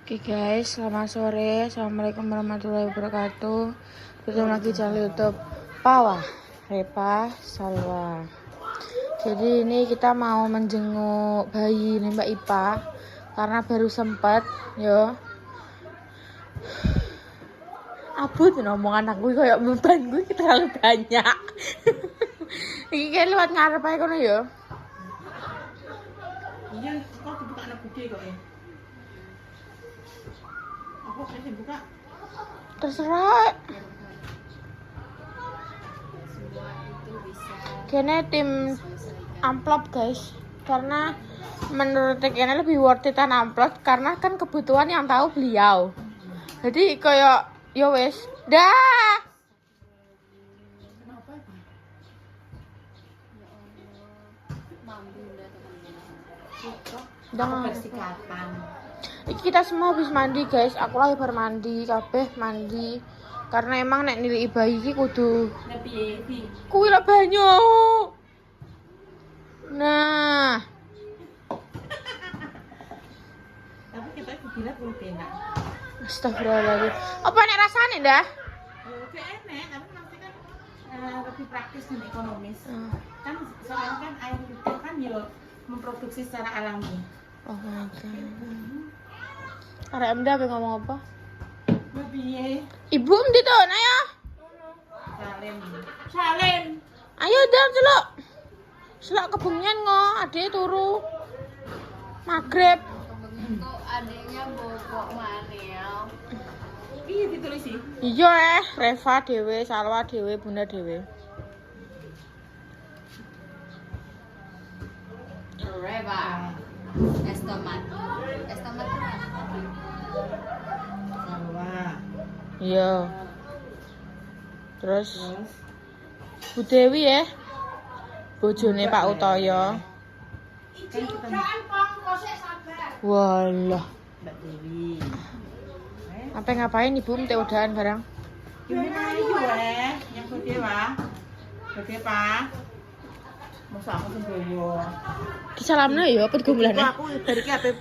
Oke guys, selamat sore. Assalamualaikum warahmatullahi wabarakatuh. Bertemu lagi channel YouTube Pawa Repa Salwa. Jadi ini kita mau menjenguk bayi nih Mbak Ipa karena baru sempat yo. Abut omongan aku kayak beban gue terlalu banyak. Iki kayak lewat ngarep ae kono yo. Iya, kok dibuka anak bude kok ya? Aku pengen buka. Terserah. Kene tim amplop guys, karena menurut kene lebih worth it amplop karena kan kebutuhan yang tahu beliau. Jadi kayak yo wes, dah. Kenapa? Jangan bersikatan. Kita semua habis mandi guys. Aku lagi bermandi, kabeh mandi. Karena emang nek nilai bayi iki kudu Piye? kuwi lak banyu. Nah, Tapi kita kubilat belum enak. astagfirullahaladzim. Apa nek rasane dah? Oke enak, tapi nanti kan lebih praktis dan ekonomis. Hmm. Kan soalnya kan air putih kan ya memproduksi secara alami. Oh my god. Arek Emda apa ngomong apa? Piye? Ibu Emdi tuh, ayo. Salem. Ayo dan celuk. Celuk kebengen ngo, adek turu. Magrib. Kok adiknya bobok Mariel. Iya ditulis sih. Iya Reva dhewe, Salwa dhewe, Bunda dhewe. Reva. Estomat. Estomat Salwa. Iya. Terus Bu Dewi ya. Bojone Pak Utoyo. Kan kita Walah. Mbak Dewi. Apa ngapain Ibu mte udahan barang? Gimana ayo yang gede wah. Gede Pak. Masa aku semboyo. Disalamno ya apa digomblane? Aku dari ki ape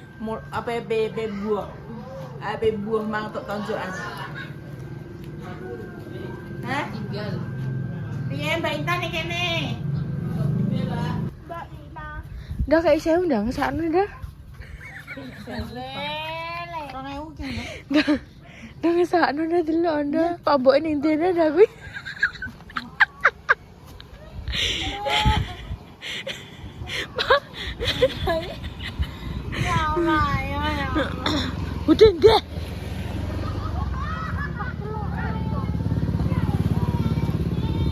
buah. Ape buah mang untuk tonjokan. Hah? tinggal. Piye Mbak Intan iki kene? Dah kayak saya undang sakno dah. Dah sakno dah dulu Anda. Pak Mbok ning dene dah kuwi. Ya Allah, ya Allah. Udah deh.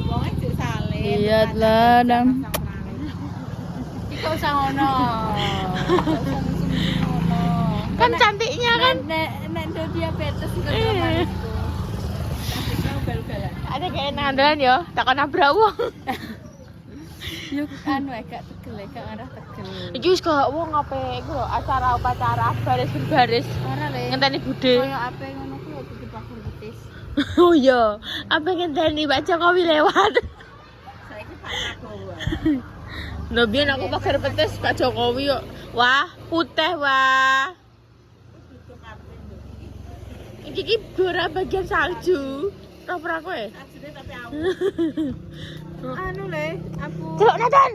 Wong e juk saleh. Lihatlah dam. Ika usah ngono. Kan cantiknya kan. Nek do diabetes iku kemarin iku. Ugal-ugalan. Ada kayak nandalan yo, takon nabrak wong. Yuk anu gak tegel, gak ngarah tegel. Iki wis gak wong ape iku lho, acara upacara baris berbaris. Ora le. Ngenteni budhe. Kaya ape ngono ku ya kudu bakur betis. Oh iya, apa ngenteni Pak Jokowi lewat. Saiki Pak Prabowo. Lho biyen aku pagar petis Pak Jokowi kok. Wah, putih wah. Iki ora bagian salju. Roh ora kowe? Ajine tapi aku. Anu le, aku Celuk Nathan.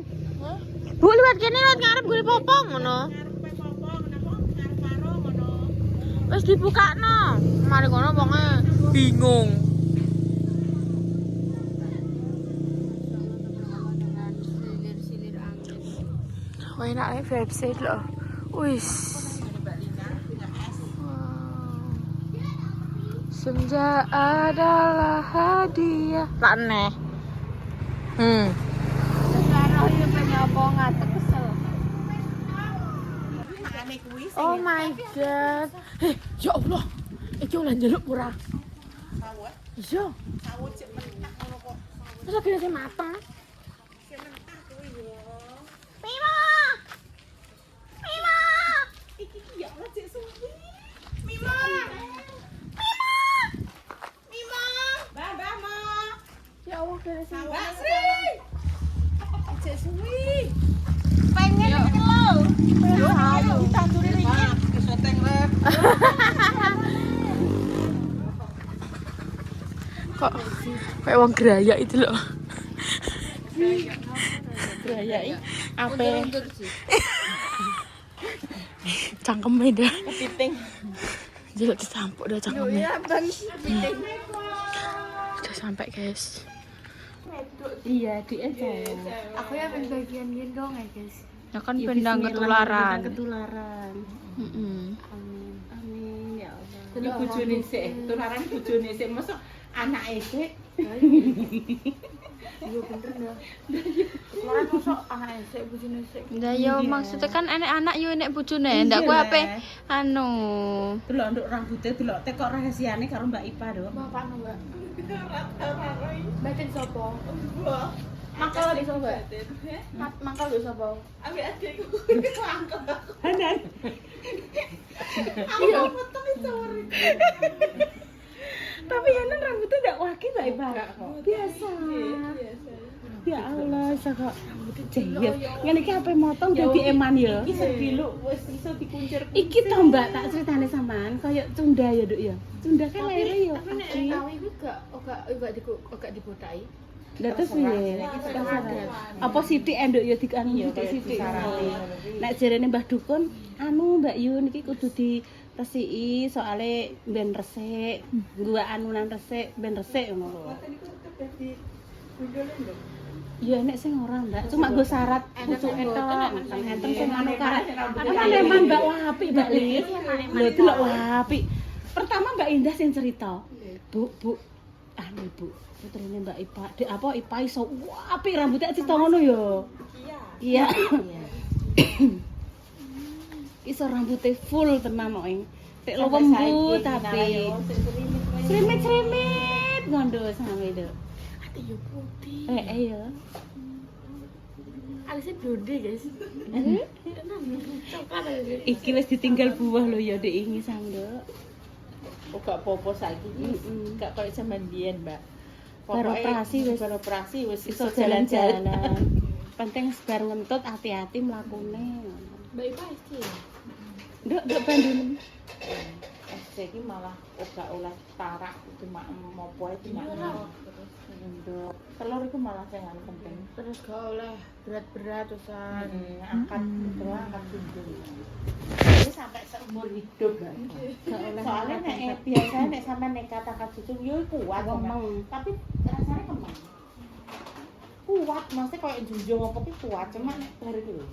Bu liwat kene liwat ngarep gule popong ngono. ngarepe popong napa ngarep karo ngono. Wis dibukakno. Mari ngono wonge bingung. Dengan silir-silir angin. Wah enaknya website loh. Wis. Senja adalah hadiah. Tak aneh. Karo yo pengen apa ngatek kesel. Makane kuwi sing Oh my god. Ya Allah. Iki oleh njaluk ora? sawet, Iya. sawet cek mentak ngono kok. Terus akhirnya matang. Cek mentak kuwi yo. Mima. Mima. Iki ki ya ora cek suwi. Mima. Mima. Mbak Ma. Ya Allah kira sih. Mbak Sri. Cek suwi. Pengen iki lho. Yo ayo ditanduri iki. Piting rek. Kok kayak wong geraya itu loh. Geraya iki ape Cangkemnya dah. piting. Jelek dicampur dah cangkemnya. Bang piting. Udah sampai guys. Iya, di aja. Aku ya pengen bagian gendong ya, guys. Ya kan pendang ketularan. Ketularan. Heeh. Amin. Amin ya Allah. Ini bojone sik, tularan bojone sik, mosok anake sik. Iya bener dah. Kemarin masuk anak esek bujine sik. Lah yo maksudnya kan enek anak yo enek bojone. Ndak kuwi ape anu. Delok nduk rambutnya, delok tekok rahasiane karo Mbak Ipa, Dok. Bapak anu, Mbak. Batin sopo? Mangkal di sopo? Mangkal di sopo? Abi adekku. Hanan. Iya, potong story. Tapi Hanan rambutnya ndak wakil Mbak Ipa. Biasa. Ya Allah, kok rambutnya jayep. Ngene iki ape motong dadi eman ya. Iki sebiluk wis iso dikuncir. Iki to Mbak tak critane sampean kaya Cunda ya, Duk ya. Cunda kan laire ya. Tapi nek tahu iku gak dibotai. Lah terus piye? Apa sithik enduk ya dikanu sithik. Nek jarene Mbah Dukun, anu Mbak Yu niki kudu diresiki soalnya ben resik, gua anunan resik, ben resik ngono lho. Ya nek sing ora Mbak, cuma nggo syarat pucuk etok, enten sing anu kan. Apa kan emang Mbak apik Mbak Lis. Lho delok apik. Pertama Mbak Indah sing cerita. Bu, anu Bu, putrine Mbak Ipa, Dek apa Ipa iso apik rambutnya cerita ngono ya. Iya. Iso rambutnya full tenan kok ing. Tek lembut tapi srimit-srimit ngondo sami itu. Ate yo putih. Ya. Alisnya blonde, guys. Coklat aja. Iki wis ditinggal buah lho ya Dek ini sanggo. Oh gak apa-apa saiki gak koyo zaman biyen, Mbak. Baru operasi wis iso jalan-jalan. Penting sebar ngentut hati-hati mlakune. Mbak Ipa iki. Nduk Bandung. Iki malah ora oleh tarak cuma mopo ae cuma nduk. Telur iku malah sing penting. Terus gak oleh berat-berat terusan. Angkat tunjung. Ini sampai seumur hidup, Mbak. Gak oleh. Soalnya nek biasanya nek sampean nekat angkat cucu yo kuat, Ngomong. tapi rasanya kemang. Kuat, maksudnya kayak junjung apa ki kuat, cuma nek bar iki lho.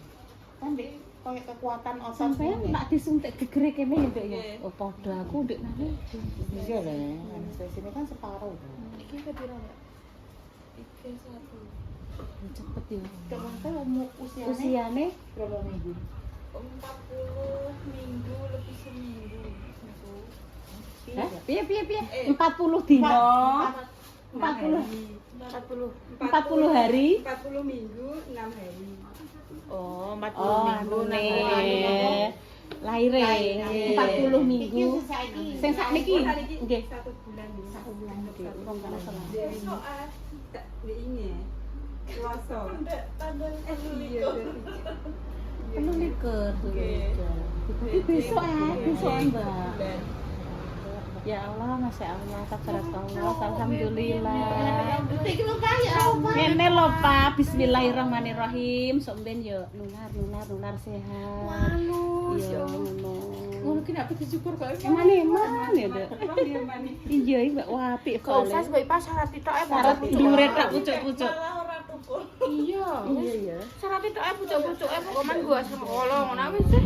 Kan Dek kayak kekuatan otot Sampeyan ngene. nak disuntik gegere kene ya Dek ya. Oh padha aku Dek nang. Iya lah, anestesi ini kan separuh. Iki kepiro, Mbak? Iki 1. Cepet ya. Kemangke usianya Usiane berapa minggu? 40 minggu lebih seminggu. Hah? Piye? 40 dino. 40 hari. 40 minggu 6 hari. Oh, 40 Oh, minggu anune. Laire 40 minggu. Sing sakniki nggih. 1 bulan di 1 bulan nggih. Wong kana salah. soal tak di ini Selasa. Iya, Penuh likur. Besok Mbak. Ya Allah, Masya Allah, tabarakallah, alhamdulillah. Ngene lho Pak, bismillahirrahmanirrahim. Sok ben yo nular sehat. Walu, Iya ngono. Ngono ki nek disyukur kok. Eman ya, Dek. Iya, Mbak apik Gak usah Mbak Ipa syarat titoke Syarat dhuwure tak pucuk-pucuk. Iya. Iya. Syarat titoke pucuk-pucuke pokoke gua sama kolo ngono wis sih.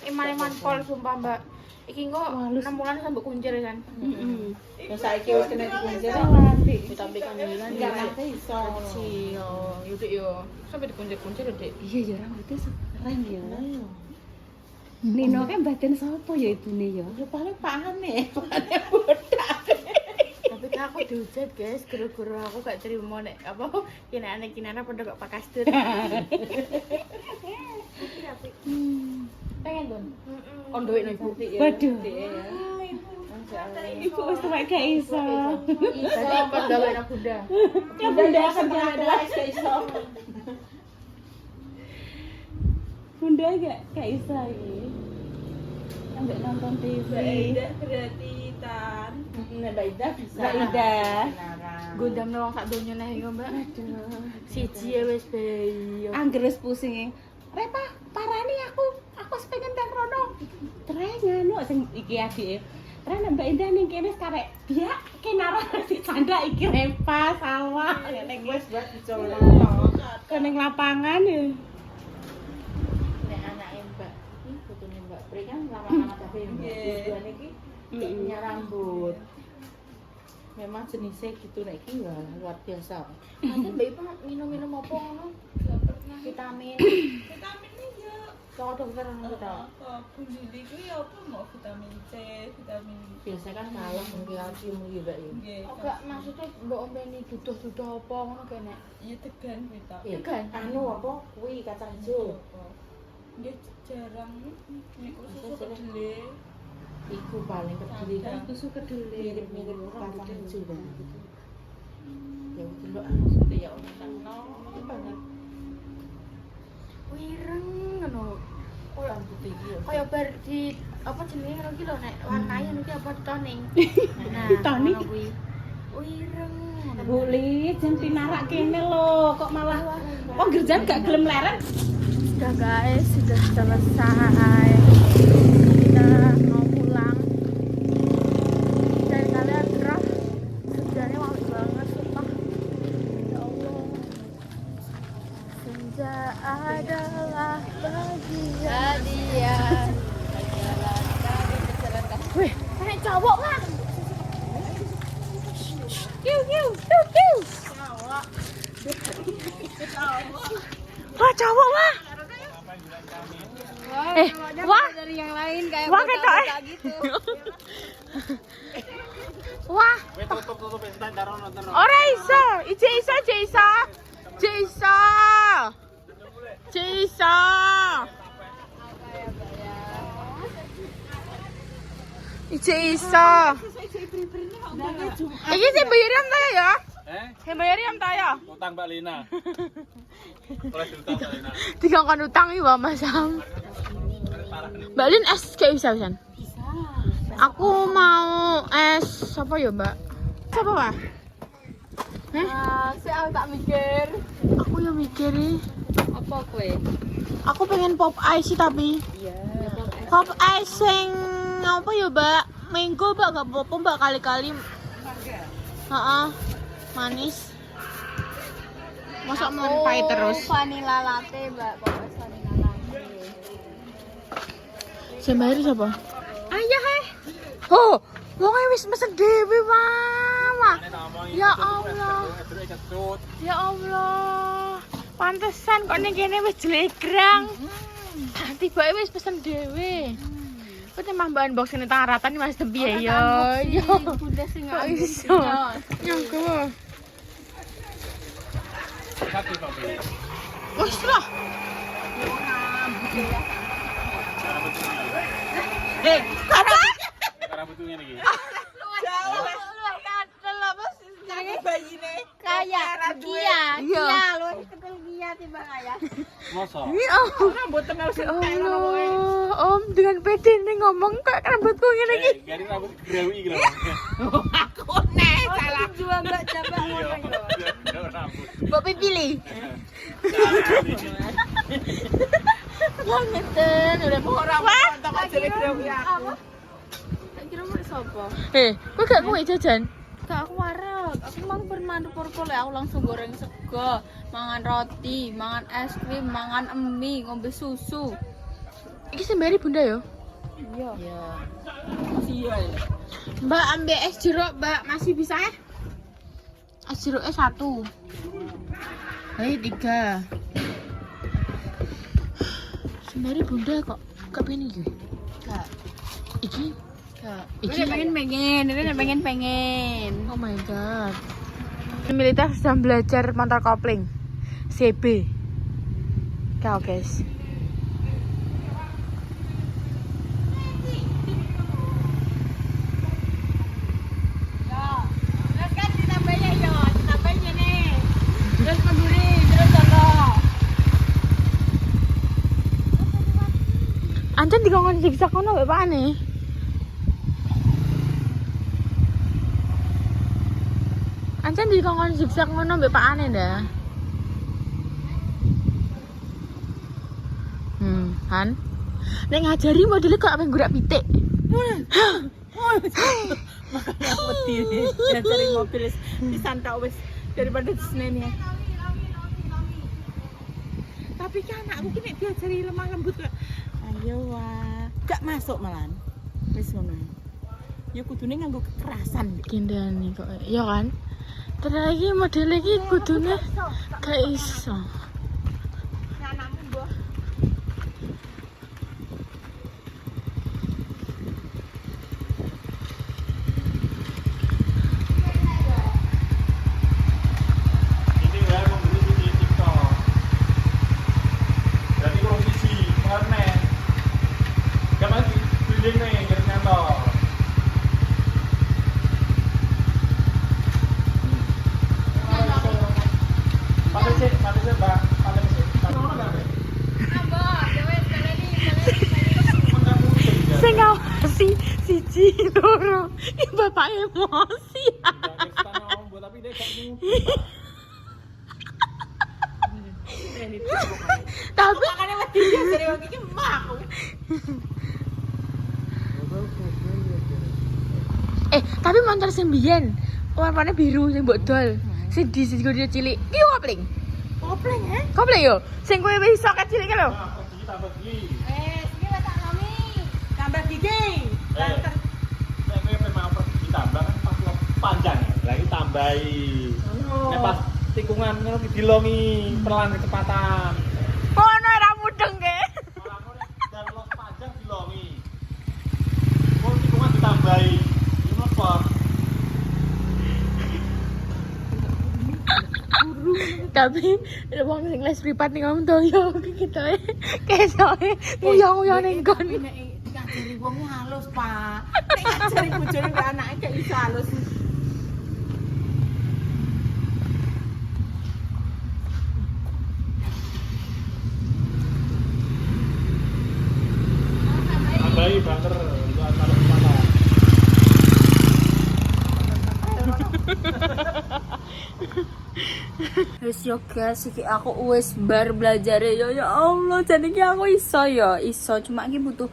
Iman-iman pol sumpah Mbak. Iki kok 6 bulan sampe kuncir kan. Heeh. Ya saiki wis kena dikunci kan. Apik. Tapi kan bulan Enggak nanti iso. kecil. Yuk yo. Sampai dikuncir-kuncir Dek. Iya ya rambutnya keren ya. Nino kan batin sapa ya ibune ya? Ya paling pahane, pahane botak. Tapi kan aku dihujat guys, guru-guru aku gak terima nek apa kinane pada gak pakai kastur. Pengen, Bun. On duit no Ibu. Waduh. Masyaallah. Ibu wis tuwek gak iso. Berarti kon gawe anak Bunda. Ya bunda kan Gak iso. Bunda gak iso iki. Ambek nonton TV. Tidak berarti tan. Mbak Ida bisa. Mbak Ida. Benaran. Gondam wong sak donya neh iku, Mbak. Siji ya wis bae. Angger wis pusing. Repa, parani aku sepengen teng rono. Terus ngono sing iki adike. Terus Mbak Indah ning kene karek biak kenara dicanda iki Repa sawah ning Wes buat dicolong. ning lapangan ya. Nek anake Mbak, iki fotone Mbak Pri kan lama-lama tapi dua niki punya rambut. Memang jenisnya gitu nek iki ya luar biasa. Nanti Mbak Ipa minum-minum apa ngono? Vitamin. Vitaminnya ya. Kok dokter ngono kita. Bunyi itu ya apa mau vitamin C, vitamin Biasa kan kalah mungkin kalsium iki Mbak ya. G. Enggak, maksudnya mbok ombeni duduh-duduh apa ngono kene. Iya tegan kita. Iya kan? Anu apa kuwi kacang hijau. Dia jarang niku susu kedelai. Iku paling kediri kan Susu kedelai. mirip-mirip kacang hijau kan. Ya delok maksudnya ya ono nang banget. Wireng ngono. Oh, Rambut iki ya. kaya bar di apa jenenge ngono ki lho nek warnane ngono ki apa toning. Nah, Toning? ngono kuwi. Wireng. ngono. Bu Lit, jangan pinarak kene lho, kok malah kok gerjan gak gelem leren. Sudah guys, sudah selesai. Kita mau pulang. Dan kalian gerah, senjanya wangi banget, sumpah. Ya Allah. Senja adalah bagian hadiah. Wih, kayak cowok kan? Kiu kiu kiu kiu. Wah cowok wah. Wah dari yang lain kayak wah ketok gitu. Wah. Tutup entar tarono. Ora iso, ije iso, ije iso. Ije iso. Ije iso. Ije iso. Iki sing bayari am ta ya? Sing bayari am ta ya? Utang Mbak Lina. Oleh utang Mbak Lina. Dikongkon utang iki wae Mas Sam. Mbak Lin es kayak bisa. Aku mau es apa ya, Mbak? Apa, Pak? Saya tak mikir. Aku yang mikir nih. Apa kowe? Aku pengen pop ice sih tapi. Iya. Pop ice yang apa ya, Mbak? Mango, Mbak, gak apa-apa, Mbak, kali-kali. Heeh. Manis. Masa mau pahit terus? Vanilla latte, Mbak. Pokoknya vanilla latte. Sembari siapa? Ayah oh, wong wis mesen dhewe wae. Ya Allah. Ya Allah. Pantesan kok ning kene wis jelegrang. Tiba wis pesen dhewe. Kok temah mbak unboxing nang ratan Mas Tempi ya. Yo. Bunda sing Kok iso? Nyangka. Satu Pak Beli. Wis lah. Apa? Rambut ngene iki. Kayak Gia. Gia lu kenal Gia tiba kayak. Mosok. Ya Allah. Om dengan pede nih ngomong kok rambutku ngene iki. Gari rambut grawi iki lho. Salah juga Mbak coba Iya. Rambut. Mbok pilih. Lah ngeten udah mau rambut tak ajare grawi aku. kira mau sopo? Kowe gak kowe jajan? Gak aku wareg. Aku mau bermandu porpol ya. Aku langsung goreng sego, mangan roti, mangan es krim, mangan mie, ngombe susu. Iki sembari Bunda yo. Iya. Iya. Mbak ambil es jeruk, Mbak. Masih bisa ya? Es jeruknya 1. Ayo 3. Sembari Bunda kok gak pengen iki? Gak. Iki? Gak. Iki Ini pengen. Oh my god. Militer sedang belajar motor kopling. CB. Kau guys. Terus kan ditambahnya yo, ditambahnya nih. Terus kenduri, terus solo. Ancan dikongkon zigzag ngono mbek pakane. Ancen dikongkon zigzag ngono mbek pakane ndak. Han. Nek ngajari modele kok ameng gurak pitik. Makanya aku wedi diajari mobil disantak wis daripada senene. Tapi kan anakku ki nek diajari lemah lembut kok. Ayo wah, gak masuk malan. Wis ngono. Ya kudune nganggo kekerasan. Kendani kok. Ya kan? Terus lagi model iki kudune gak iso. Anakmu mbah. Ini ya membeli di TikTok. Jadi kurang sisi, karena kan lagi building nih, ternyata. Pakai sih, mbak. Pakai sih. Abah, wes baleni. Sing ngawasi siji loro. Iki bapak emosi. Tapi dia gak Tapi Makanya wedi diajari wong iki mah aku. tapi motor sing biyen warnane biru sing mbok dol. Sing di sing gede cilik. Ki kopling. Kopling Kopling yo. Sing kowe wis iso kecilik lho. tambah gigi. Sini wis tak nomi. Tambah gigi. Banter. Nek kowe memang ditambah kan pas lo panjang ya. Lagi tambahi. Nek pas tikungan ngono ki dilongi perlahan kecepatan. Ono ora mudeng ke. Ora ngono dan lo panjang dilongi. Kok tikungan ditambahi. Ngono apa? Tapi wong sing les privat ning ngomong toyo ketoke kesoke nguyang-nguyang ning kon. Nek ngajari wong halus, Pak. Nek ngajari bojone mbek anake gak iso halus. Tambahi banter untuk antara kecepatan. Wis yo guys, iki aku wis bar belajar ya Allah, jadi iki aku iso cuma iki butuh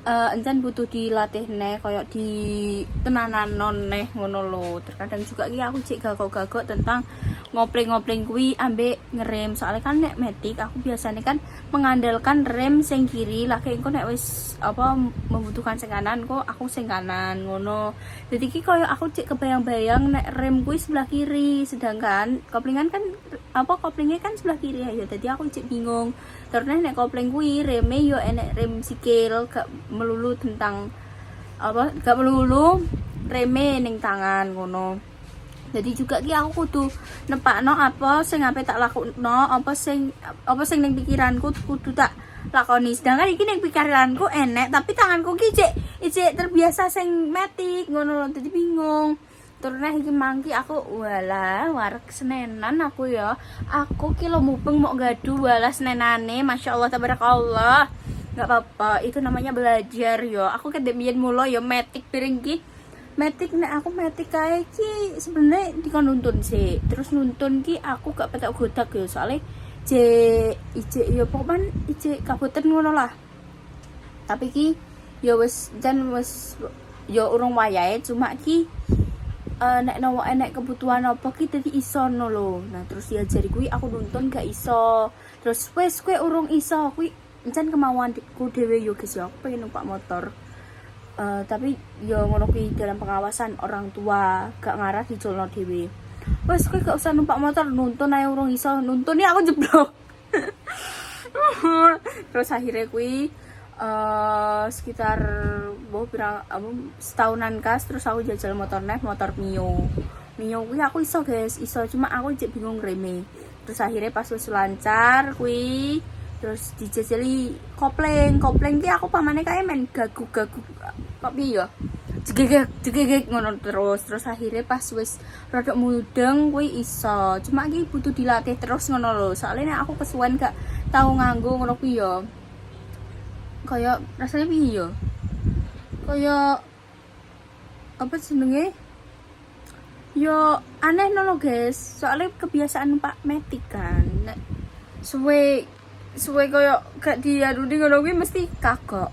encen butuh dilatih neh koyo di tenananon neh ngono lho. Terkadang juga iki aku cek gagok-gagok tentang ngopling-ngopling kuwi ambek ngerem. Soalnya kan nek metik aku biasanya kan mengandalkan rem sing kiri, lagi engko nek wis apa membutuhkan sing kanan kok aku sing kanan ngono. Jadi iki koyo aku cek kebayang-bayang nek rem kuwi sebelah kiri, sedangkan koplingan kan apa koplingnya kan sebelah kiri ya. Jadi aku cek bingung. Terus nek kopling kuwi reme yo enek rem sikil, gak melulu tentang apa gak melulu reme ning tangan ngono. Jadi juga ki aku kudu nepakno apa sing ape tak lakukno, apa sing ning pikiranku kudu tak lakoni. Sedangkan iki ning pikiranku enek tapi tanganku ki cek terbiasa sing metik ngono lho. Dadi bingung. Terus iki mangki aku walah warek senenan aku ya. Aku ki lo mubeng mau gaduh walah senenane, masyaallah tabarakallah. Enggak apa-apa, itu namanya belajar yo. Aku kedemian mulo yo metik piring ki. Metik nek aku metik kae ki sebenarnya dikon nuntun sih. Terus nuntun ki aku gak petak godak yo soalnya ije yo pokoknya ije kabutan ngono lah. Tapi ki yo wis jan wis yo urung wayahe cuma ki nek no enek kebutuhan apa ki dadi iso no lho. Nah terus diajari kuwi aku nuntun gak iso. Terus wis kowe urung iso kuwi jan kemauanku dhewe yo guys yo. Aku pengen numpak motor. Tapi yo ngono kuwi dalam pengawasan orang tua, gak ngarah diculno dhewe. Wes kowe gak usah numpak motor, nuntun ae urung iso. Nuntune aku jeblok. Terus akhirnya kuwi sekitar setahunan kas terus aku jajal motor Mio kuwi aku iso guys, iso cuma aku jek bingung reme. Terus akhirnya pas wis lancar kuwi terus dijajali kopling ki aku pamane kae men gagu-gagu kok piye ya jegeg ngono terus akhirnya pas wis rodok mudeng kuwi iso cuma iki butuh dilatih terus ngono lho soalnya nek aku kesuwen gak tau nganggo ngono kuwi ya kayak rasanya piye ya? Kayak apa jenenge? Yo aneh no guys, soalnya kebiasaan Pak Metik kan. Nek suwe koyo gak diaruni ngono kuwi mesti kagok.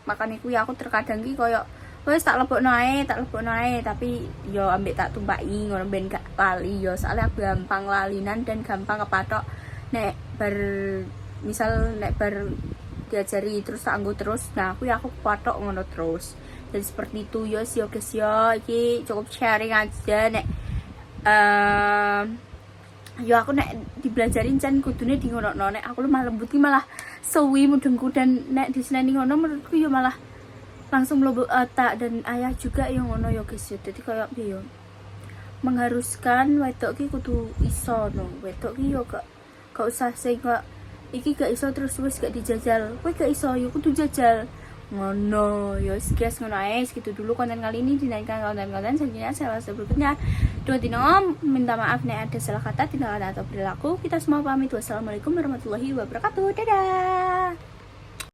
Makane kuwi aku terkadang ki koyo wis tak lebokno ae, tapi yo ambek tak tumpaki ngono ben gak lali yo. Soalnya aku gampang lalinan dan gampang kepatok nek misal nek diajari terus tak anggo terus. Nah, kuwi aku kepatok ngono terus. Dan seperti itu yo sih guys yo, iki cukup sharing aja nek yo aku nek dibelajarin can kudune di ngono nek aku lemah lembut ki malah sewi mudengku dan nek diseneni ngono menurutku yo malah langsung mlebu otak dan ayah juga yang ngono yo guys yo. Dadi koyo piye yo mengharuskan wedok ki kudu iso no. Wedok ki yo gak usah sing kok iki gak iso terus wis gak dijajal. Kowe gak iso yo kudu jajal. Ngono yo guys ngono ae segitu dulu konten kali ini. Dinantikan konten-konten selanjutnya saya berikutnya. Dua Tino minta maaf nek ada salah kata, tindakan atau perilaku. Kita semua pamit. Wassalamualaikum warahmatullahi wabarakatuh. Dadah.